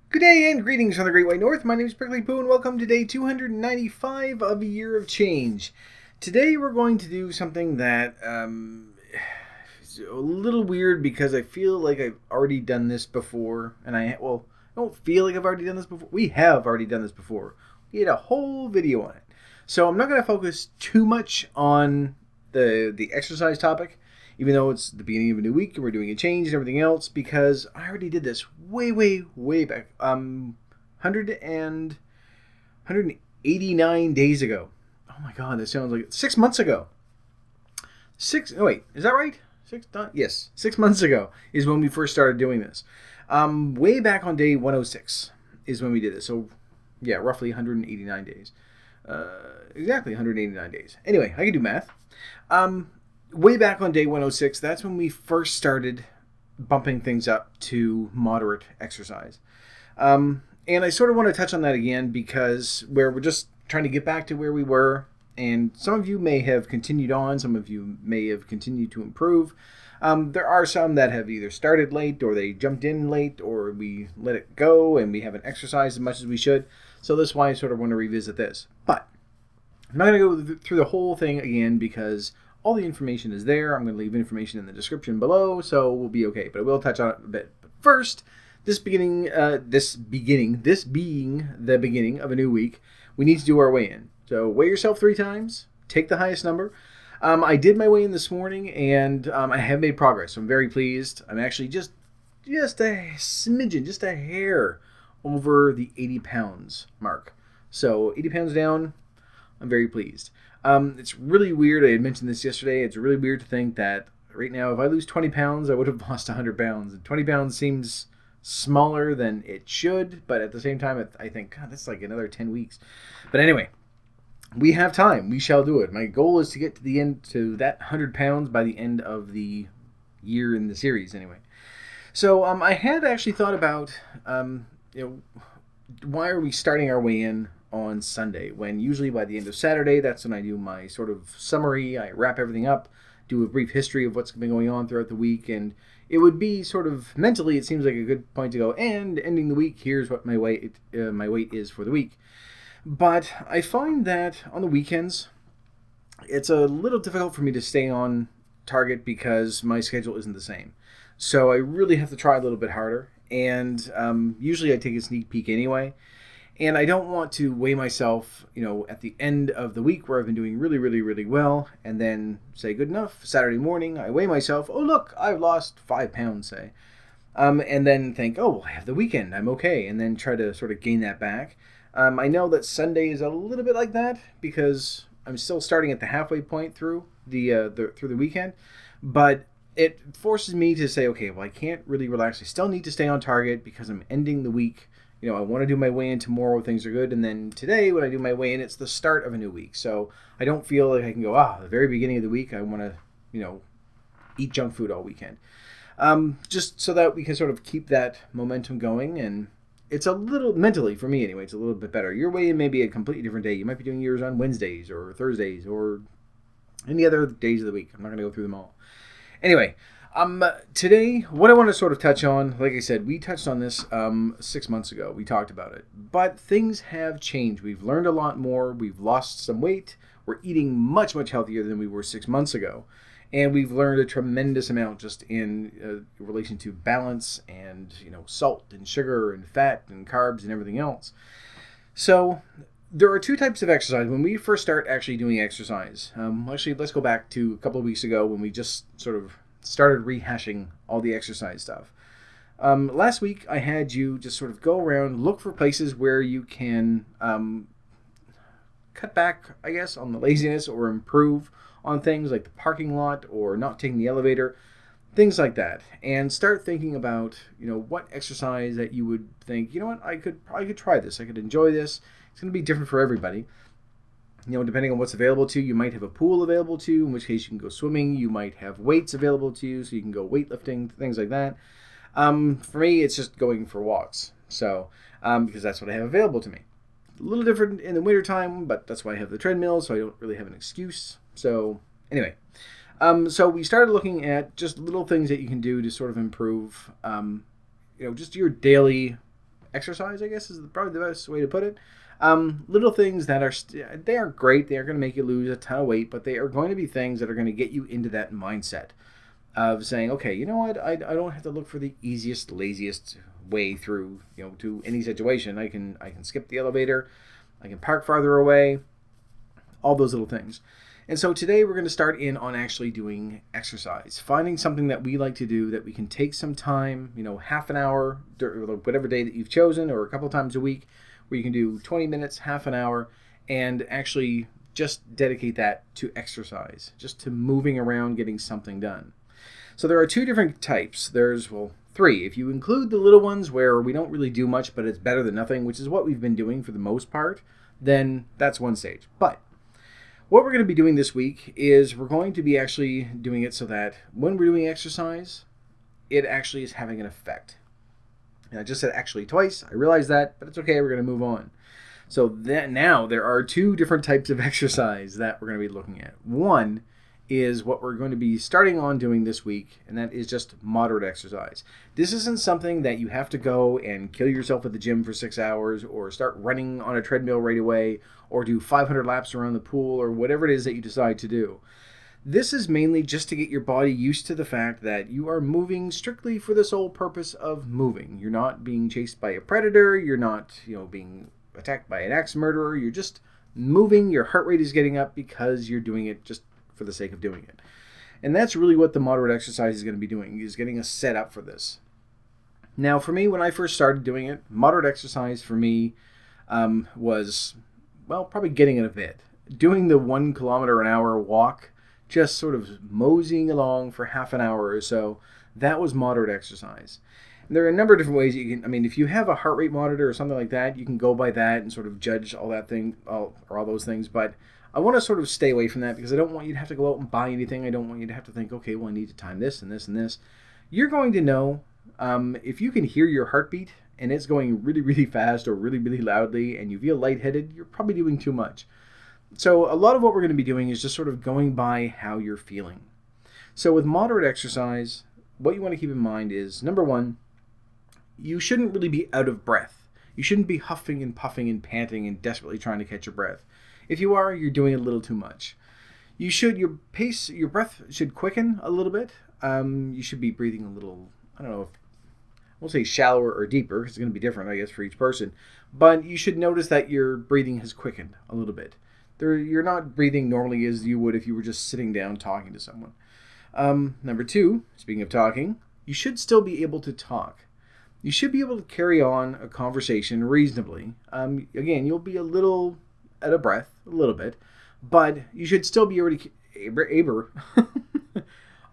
Good day and greetings from the Great White North. My name is Prickly Poo and welcome to day 295 of a Year of Change. Today we're going to do something that is a little weird because I feel like I've already done this before. I don't feel like I've already done this before. We have already done this before. We had a whole video on it. So I'm not going to focus too much on the exercise topic, even though it's the beginning of a new week and we're doing a change and everything else, because I already did this way back, 189 days ago. Oh my god, that sounds like 6 months ago. Oh wait, is that right? Yes, 6 months ago is when we first started doing this. Way back on day 106 is when we did this. So yeah, roughly 189 days. Exactly 189 days. Anyway, I can do math. Way back on day 106, that's when we first started bumping things up to moderate exercise. And I sort of want to touch on that again because we're just trying to get back to where we were. And some of you may have continued on. Some of you may have continued to improve. There are some that have either started late or they jumped in late or we let it go and we haven't exercised as much as we should. So that's why I sort of want to revisit this. But I'm not going to go through the whole thing again because all the information is there. I'm going to leave information in the description below, so we'll be okay. But I will touch on it a bit. But first, this being the beginning of a new week, we need to do our weigh-in. So weigh yourself 3 times. Take the highest number. I did my weigh-in this morning, and I have made progress. So I'm very pleased. I'm actually just a smidgen, just a hair over the 80 pounds mark. So 80 pounds down. I'm very pleased. It's really weird. I had mentioned this yesterday. It's really weird to think that right now, if I lose 20 pounds, I would have lost 100 pounds. And 20 pounds seems smaller than it should, but at the same time, I think, God, that's like another 10 weeks. But anyway, we have time. We shall do it. My goal is to get to the end, to that 100 pounds by the end of the year in the series, anyway. So I had actually thought about, why are we starting our weigh-in on Sunday, when usually by the end of Saturday, that's when I do my sort of summary. I wrap everything up, do a brief history of what's been going on throughout the week, and it would be sort of mentally, it seems like a good point to go, and ending the week, here's what my weight is for the week. But I find that on the weekends, it's a little difficult for me to stay on target because my schedule isn't the same. So I really have to try a little bit harder, and usually I take a sneak peek anyway. And I don't want to weigh myself, at the end of the week where I've been doing really, really, really well, and then say, good enough, Saturday morning, I weigh myself, oh, look, I've lost 5 pounds, say. And then think, oh, well, I have the weekend, I'm okay, and then try to sort of gain that back. I know that Sunday is a little bit like that because I'm still starting at the halfway point through the weekend, but it forces me to say, okay, well, I can't really relax. I still need to stay on target because I'm ending the week. I want to do my weigh-in tomorrow. Things are good. And then today, when I do my weigh-in, it's the start of a new week. So I don't feel like I can go, the very beginning of the week, I want to, eat junk food all weekend. Just so that we can sort of keep that momentum going. And it's a little, mentally, for me anyway, it's a little bit better. Your weigh-in may be a completely different day. You might be doing yours on Wednesdays or Thursdays or any other days of the week. I'm not going to go through them all. Anyway, today, what I want to sort of touch on, like I said, we touched on this 6 months ago. We talked about it. But things have changed. We've learned a lot more. We've lost some weight. We're eating much, much healthier than we were 6 months ago. And we've learned a tremendous amount just in relation to balance and, salt and sugar and fat and carbs and everything else. So there are 2 types of exercise. When we first start actually doing exercise, actually, let's go back to a couple of weeks ago when we just sort of started rehashing all the exercise stuff. Last week, I had you just sort of go around, look for places where you can cut back, I guess, on the laziness or improve on things like the parking lot or not taking the elevator, things like that, and start thinking about, what exercise that you would think, I could try this. I could enjoy this. It's going to be different for everybody. Depending on what's available to you, you might have a pool available to you, in which case you can go swimming. You might have weights available to you, so you can go weightlifting, things like that. For me, it's just going for walks. So, because that's what I have available to me. A little different in the wintertime, but that's why I have the treadmill, so I don't really have an excuse. So, anyway. So we started looking at just little things that you can do to sort of improve, just your daily exercise, I guess is probably the best way to put it. Little things that they aren't great. They aren't going to make you lose a ton of weight, but they are going to be things that are going to get you into that mindset of saying, okay, you know what, I don't have to look for the easiest, laziest way through, to any situation. I can skip the elevator, I can park farther away, all those little things. And so today we're going to start in on actually doing exercise, finding something that we like to do that we can take some time, half an hour, whatever day that you've chosen, or a couple times a week, where you can do 20 minutes, half an hour, and actually just dedicate that to exercise, just to moving around, getting something done. So there are two different types. There's, three. If you include the little ones where we don't really do much, but it's better than nothing, which is what we've been doing for the most part, then that's one stage. But what we're going to be doing this week is we're going to be actually doing it so that when we're doing exercise, it actually is having an effect. And I just said actually twice. I realize that, but it's okay. We're going to move on. So now there are two different types of exercise that we're going to be looking at. One is what we're going to be starting on doing this week, and that is just moderate exercise. This isn't something that you have to go and kill yourself at the gym for 6 hours, or start running on a treadmill right away, or do 500 laps around the pool, or whatever it is that you decide to do. This is mainly just to get your body used to the fact that you are moving strictly for the sole purpose of moving. You're not being chased by a predator, you're not, being attacked by an axe murderer, you're just moving, your heart rate is getting up because you're doing it just for the sake of doing it. And that's really what the moderate exercise is going to be doing, is getting us set up for this. Now, for me, when I first started doing it, moderate exercise for me was, probably getting in a bit. Doing the 1 kilometer an hour walk, just sort of moseying along for half an hour or so, that was moderate exercise. And there are a number of different ways you can, if you have a heart rate monitor or something like that, you can go by that and sort of judge all those things, but I want to sort of stay away from that because I don't want you to have to go out and buy anything. I don't want you to have to think, okay, well, I need to time this and this and this. You're going to know if you can hear your heartbeat and it's going really, really fast or really, really loudly and you feel lightheaded, you're probably doing too much. So a lot of what we're going to be doing is just sort of going by how you're feeling. So with moderate exercise, what you want to keep in mind is, number one, you shouldn't really be out of breath. You shouldn't be huffing and puffing and panting and desperately trying to catch your breath. If you are, you're doing a little too much. Your breath should quicken a little bit. You should be breathing a little, I won't say shallower or deeper, because it's going to be different, I guess, for each person. But you should notice that your breathing has quickened a little bit. You're not breathing normally as you would if you were just sitting down talking to someone. Number two, speaking of talking, you should still be able to talk. You should be able to carry on a conversation reasonably. Again, you'll be a little out of breath, a little bit, but you should still be able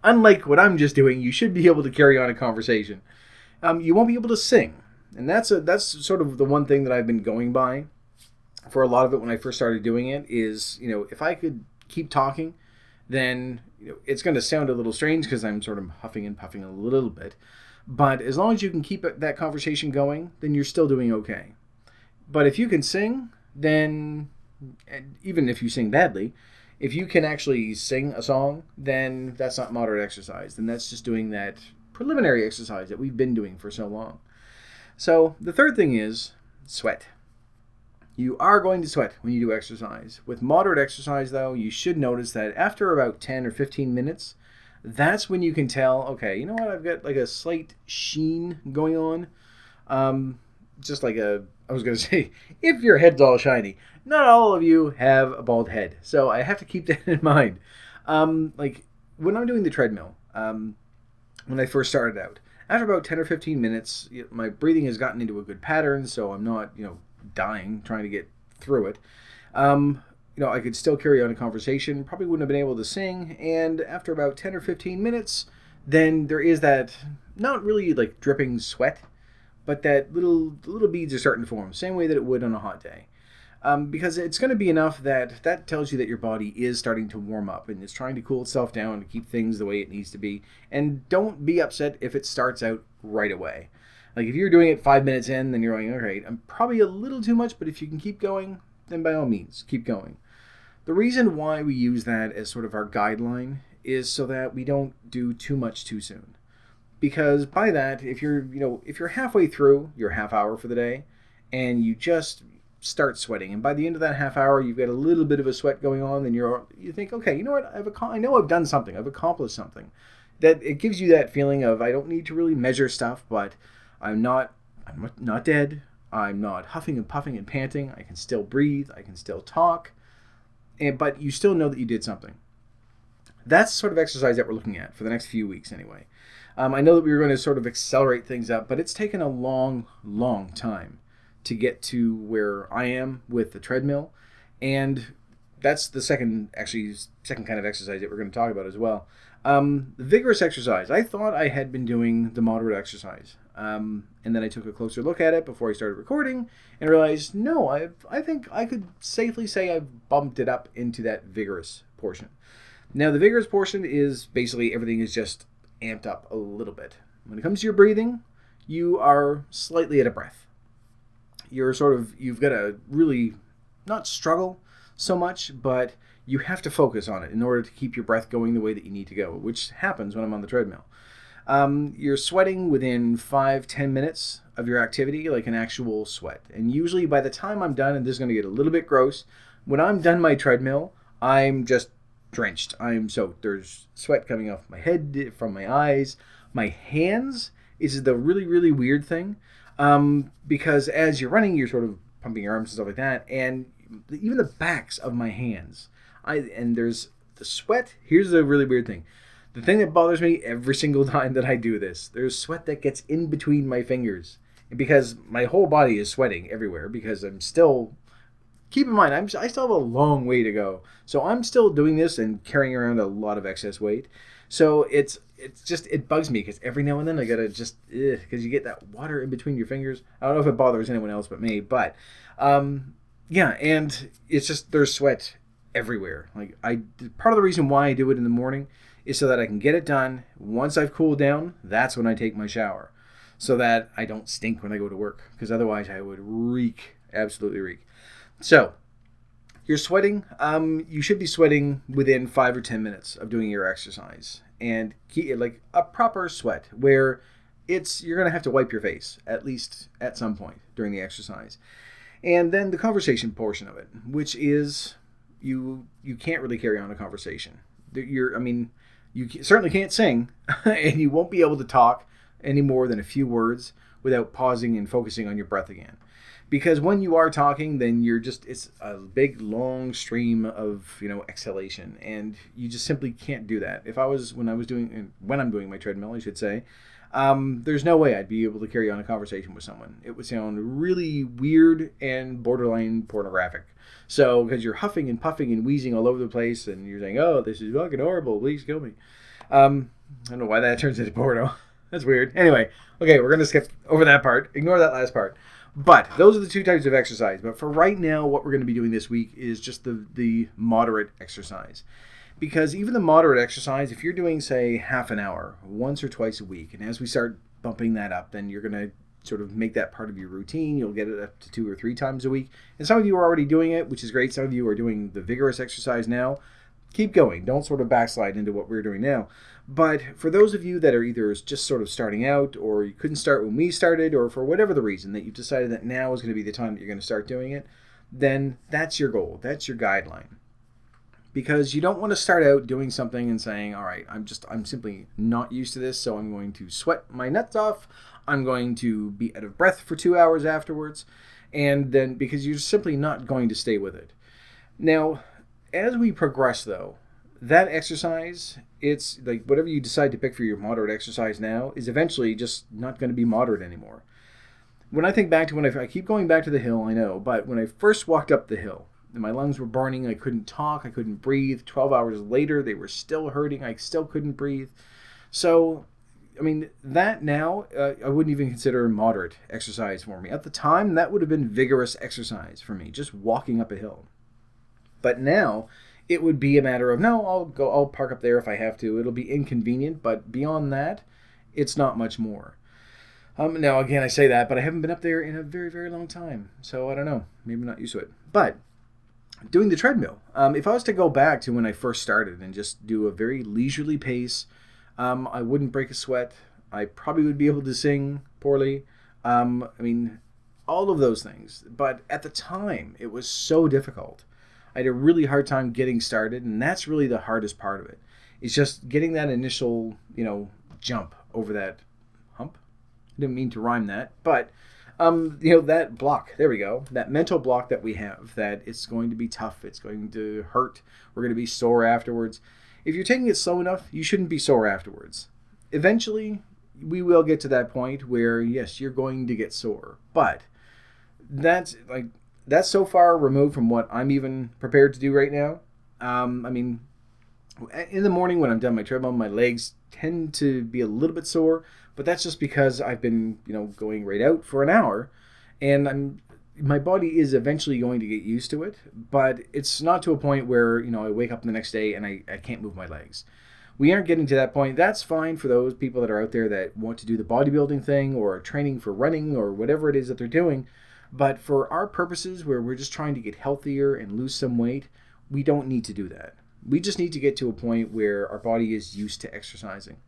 unlike what I'm just doing, you should be able to carry on a conversation. You won't be able to sing, and that's sort of the one thing that I've been going by for a lot of it when I first started doing it is, if I could keep talking, then it's going to sound a little strange because I'm sort of huffing and puffing a little bit, but as long as you can keep that conversation going, then you're still doing okay. But if you can sing, then even if you sing badly, if you can actually sing a song, then that's not moderate exercise. Then that's just doing that preliminary exercise that we've been doing for so long. So the third thing is sweat. You are going to sweat when you do exercise. With moderate exercise, though, you should notice that after about 10 or 15 minutes, that's when you can tell, okay, you know what, I've got like a slight sheen going on. Just like I was going to say, if your head's all shiny, not all of you have a bald head. So I have to keep that in mind. Like when I'm doing the treadmill, when I first started out, after about 10 or 15 minutes, my breathing has gotten into a good pattern, so I'm not, dying trying to get through it. I could still carry on a conversation, probably wouldn't have been able to sing, and after about 10 or 15 minutes, then there is that, not really like dripping sweat, but that little beads are starting to form, same way that it would on a hot day. Because it's going to be enough that tells you that your body is starting to warm up and is trying to cool itself down to keep things the way it needs to be. And don't be upset if it starts out right away. Like if you're doing it 5 minutes in, then you're like, all right, I'm probably a little too much, but if you can keep going, then by all means, keep going. The reason why we use that as sort of our guideline is so that we don't do too much too soon. because by that, if you're halfway through your half hour for the day, and you just start sweating, and by the end of that half hour, you've got a little bit of a sweat going on, then you think, okay, you know what, I know I've done something, I've accomplished something. That it gives you that feeling of I don't need to really measure stuff, but I'm not dead. I'm not huffing and puffing and panting. I can still breathe. I can still talk, but you still know that you did something. That's the sort of exercise that we're looking at for the next few weeks anyway. I know that we were going to sort of accelerate things up, but it's taken a long, long time to get to where I am with the treadmill. And that's the second kind of exercise that we're going to talk about as well. The vigorous exercise. I thought I had been doing the moderate exercise. And then I took a closer look at it before I started recording and realized, no, I think I could safely say I've bumped it up into that vigorous portion. Now, the vigorous portion is basically everything is just amped up a little bit. When it comes to your breathing, you are slightly out of breath. You've got to really not struggle so much, but you have to focus on it in order to keep your breath going the way that you need to go, which happens when I'm on the treadmill. You're sweating within 5-10 minutes of your activity, like an actual sweat. And usually by the time I'm done, and this is going to get a little bit gross, when I'm done my treadmill, I'm just drenched. I'm soaked. There's sweat coming off my head, from my eyes, my hands. Is the really, really weird thing. Because as you're running, you're sort of pumping your arms and stuff like that. And even the backs of my hands. And there's the sweat. Here's the really weird thing. The thing that bothers me every single time that I do this, there's sweat that gets in between my fingers. Because my whole body is sweating everywhere because I'm still... Keep in mind, I still have a long way to go. So I'm still doing this and carrying around a lot of excess weight. So it bugs me because every now and then I gotta just, because you get that water in between your fingers. I don't know if it bothers anyone else but me, but yeah, and it's just, there's sweat everywhere. Part of the reason why I do it in the morning is so that I can get it done. Once I've cooled down, that's when I take my shower, so that I don't stink when I go to work, because otherwise I would reek, absolutely reek. So, you're sweating. You should be sweating within 5 or 10 minutes of doing your exercise, and like a proper sweat where you're going to have to wipe your face at least at some point during the exercise. And then the conversation portion of it, which is you can't really carry on a conversation. You certainly can't sing, and you won't be able to talk any more than a few words without pausing and focusing on your breath again. Because when you are talking, then it's a big long stream of exhalation, and you just simply can't do that. When I'm doing my treadmill, I should say, there's no way I'd be able to carry on a conversation with someone. It would sound really weird and borderline pornographic. So, because you're huffing and puffing and wheezing all over the place, and you're saying, "Oh, this is fucking horrible. Please kill me." I don't know why that turns into porno. That's weird. Anyway, okay, we're gonna skip over that part. Ignore that last part. But those are the two types of exercise. But for right now, what we're going to be doing this week is just the moderate exercise. Because even the moderate exercise, if you're doing, say, half an hour, once or twice a week, and as we start bumping that up, then you're going to sort of make that part of your routine. You'll get it up to 2 or 3 times a week. And some of you are already doing it, which is great. Some of you are doing the vigorous exercise now. Keep going. Don't sort of backslide into what we're doing now. But for those of you that are either just sort of starting out, or you couldn't start when we started, or for whatever the reason that you've decided that now is going to be the time that you're going to start doing it, then that's your goal. That's your guideline. Because you don't want to start out doing something and saying, all right, I'm simply not used to this, so I'm going to sweat my nuts off. I'm going to be out of breath for 2 hours afterwards. And then, because you're simply not going to stay with it. Now, as we progress, though, that exercise, it's like whatever you decide to pick for your moderate exercise now is eventually just not going to be moderate anymore. When I think back to I keep going back to the hill, I know, but when I first walked up the hill, and my lungs were burning, I couldn't talk, I couldn't breathe. 12 hours later, they were still hurting, I still couldn't breathe. So, that now, I wouldn't even consider moderate exercise for me. At the time, that would have been vigorous exercise for me, just walking up a hill. But now, it would be a matter of, no, I'll park up there if I have to. It'll be inconvenient, but beyond that, it's not much more. Now, again, I say that, but I haven't been up there in a very, very long time. So, I don't know. Maybe I'm not used to it. But, doing the treadmill. If I was to go back to when I first started and just do a very leisurely pace, I wouldn't break a sweat. I probably would be able to sing poorly. I mean, all of those things. But at the time, it was so difficult. I had a really hard time getting started, and that's really the hardest part of it. It's just getting that initial, jump over that hump. I didn't mean to rhyme that, but that block. There we go. That mental block that we have, that it's going to be tough. It's going to hurt. We're going to be sore afterwards. If you're taking it slow enough, you shouldn't be sore afterwards. Eventually, we will get to that point where, yes, you're going to get sore. But that's so far removed from what I'm even prepared to do right now. I mean, in the morning when I'm done my treadmill, my legs tend to be a little bit sore, but that's just because I've been, going right out for an hour, and my body is eventually going to get used to it, but it's not to a point where, I wake up the next day and I can't move my legs. We aren't getting to that point. That's fine for those people that are out there that want to do the bodybuilding thing or training for running or whatever it is that they're doing. But for our purposes, where we're just trying to get healthier and lose some weight, we don't need to do that. We just need to get to a point where our body is used to exercising.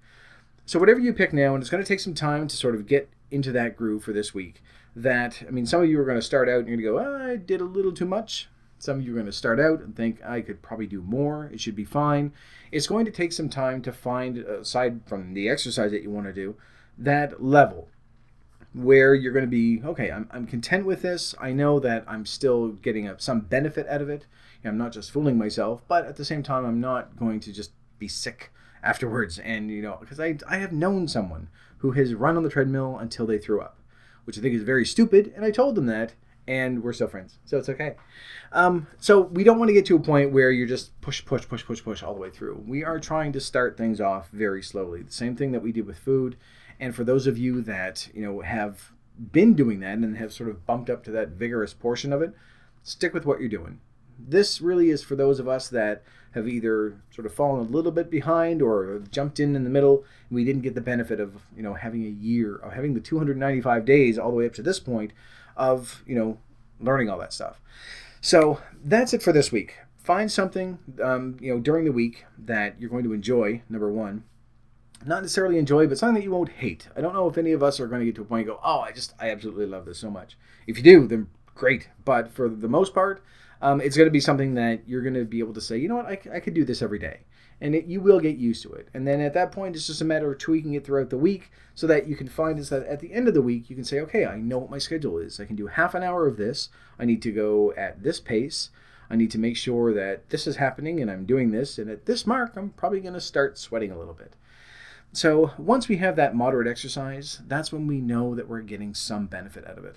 So whatever you pick now, and it's going to take some time to sort of get into that groove for this week, some of you are going to start out and you're going to go, I did a little too much. Some of you are going to start out and think, I could probably do more. It should be fine. It's going to take some time to find, aside from the exercise that you want to do, that level where you're going to be, okay, I'm content with this. I know that I'm still getting some benefit out of it. I'm not just fooling myself, but at the same time, I'm not going to just be sick afterwards. And, because I have known someone who has run on the treadmill until they threw up, which I think is very stupid. And I told them that, and we're still friends. So it's okay. So we don't want to get to a point where you're just push all the way through. We are trying to start things off very slowly. The same thing that we did with food. And for those of you that, have been doing that and have sort of bumped up to that vigorous portion of it, stick with what you're doing. This really is for those of us that have either sort of fallen a little bit behind or jumped in the middle. We didn't get the benefit of, having a year, of having the 295 days all the way up to this point of, learning all that stuff. So that's it for this week. Find something, during the week that you're going to enjoy, number one. Not necessarily enjoy, but something that you won't hate. I don't know if any of us are going to get to a point and go, I absolutely love this so much. If you do, then great. But for the most part, it's going to be something that you're going to be able to say, you know what, I could do this every day. And you will get used to it. And then at that point, it's just a matter of tweaking it throughout the week so that you can find is that at the end of the week, you can say, okay, I know what my schedule is. I can do half an hour of this. I need to go at this pace. I need to make sure that this is happening and I'm doing this. And at this mark, I'm probably going to start sweating a little bit. So once we have that moderate exercise, that's when we know that we're getting some benefit out of it.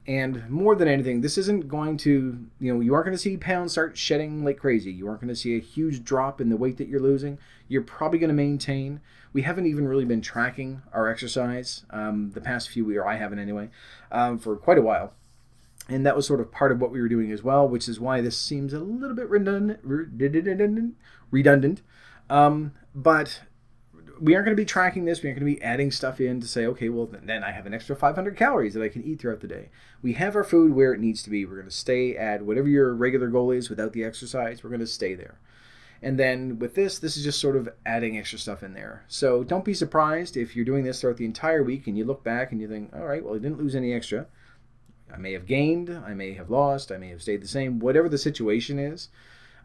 And more than anything, this isn't going to, you aren't going to see pounds start shedding like crazy. You aren't going to see a huge drop in the weight that you're losing. You're probably going to maintain. We haven't even really been tracking our exercise the past few weeks, or I haven't anyway, for quite a while. And that was sort of part of what we were doing as well, which is why this seems a little bit redundant. But we aren't going to be tracking this. We aren't going to be adding stuff in to say, okay, well, then I have an extra 500 calories that I can eat throughout the day. We have our food where it needs to be. We're going to stay at whatever your regular goal is without the exercise. We're going to stay there. And then with this is just sort of adding extra stuff in there. So don't be surprised if you're doing this throughout the entire week and you look back and you think, all right, well, I didn't lose any extra. I may have gained, I may have lost, I may have stayed the same, whatever the situation is.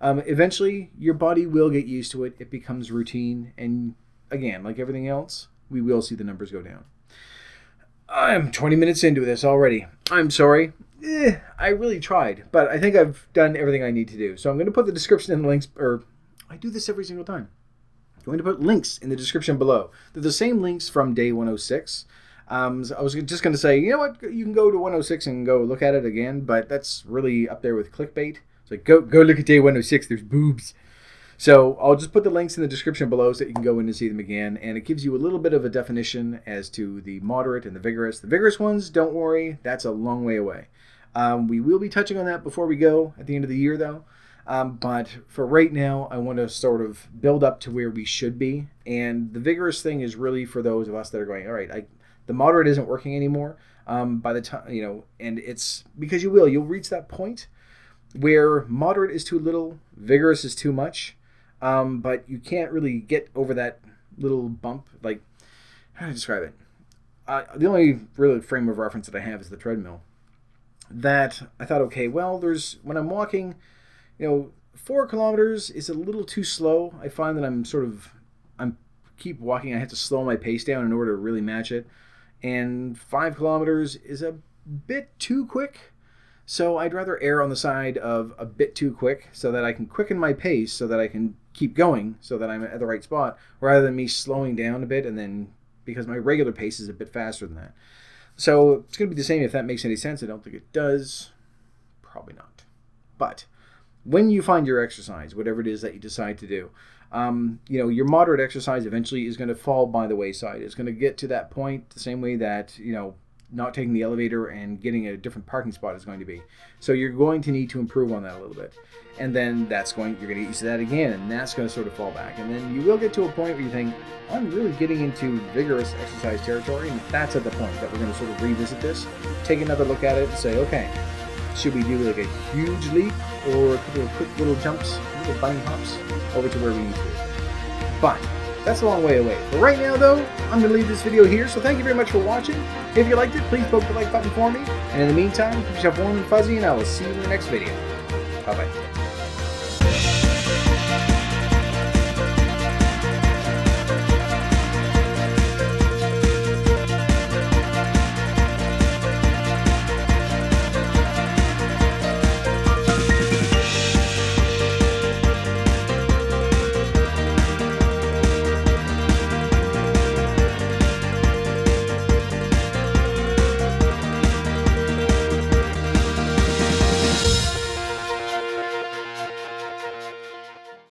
Eventually, your body will get used to it. It becomes routine, and again, like everything else, we will see the numbers go down. I'm 20 minutes into this already. I'm sorry. I really tried, but I think I've done everything I need to do. So I'm going to put the description in the links, or I do this every single time. I'm going to put links in the description below. They're the same links from day 106. So I was just going to say, you know what, you can go to 106 and go look at it again, but that's really up there with clickbait. It's like, go look at day 106, there's boobs. So I'll just put the links in the description below so that you can go in and see them again. And it gives you a little bit of a definition as to the moderate and the vigorous. The vigorous ones, don't worry, that's a long way away. We will be touching on that before we go at the end of the year, though. But for right now, I want to sort of build up to where we should be. And the vigorous thing is really for those of us that are going, all right, the moderate isn't working anymore. By the time, and it's because you'll reach that point where moderate is too little, vigorous is too much. But you can't really get over that little bump. Like, how do I describe it? The only really frame of reference that I have is the treadmill. That I thought, okay, well, when I'm walking, 4 kilometers is a little too slow. I find that I'm keep walking. I have to slow my pace down in order to really match it. And 5 kilometers is a bit too quick. So I'd rather err on the side of a bit too quick so that I can quicken my pace so that I can keep going so that I'm at the right spot, rather than me slowing down a bit, and then because my regular pace is a bit faster than that. So it's going to be the same if that makes any sense. I don't think it does. Probably not. But when you find your exercise, whatever it is that you decide to do, your moderate exercise eventually is going to fall by the wayside. It's going to get to that point the same way that, not taking the elevator and getting a different parking spot is going to be. So you're going to need to improve on that a little bit. And then you're going to get used to that again, and that's going to sort of fall back. And then you will get to a point where you think, I'm really getting into vigorous exercise territory, and that's at the point that we're going to sort of revisit this, take another look at it, and say, okay, should we do like a huge leap or a couple of quick little jumps, little bunny hops over to where we need to? But that's a long way away. For right now, though, I'm going to leave this video here, so thank you very much for watching. If you liked it, please poke the like button for me. And in the meantime, keep yourself warm and fuzzy, and I will see you in the next video. Bye-bye.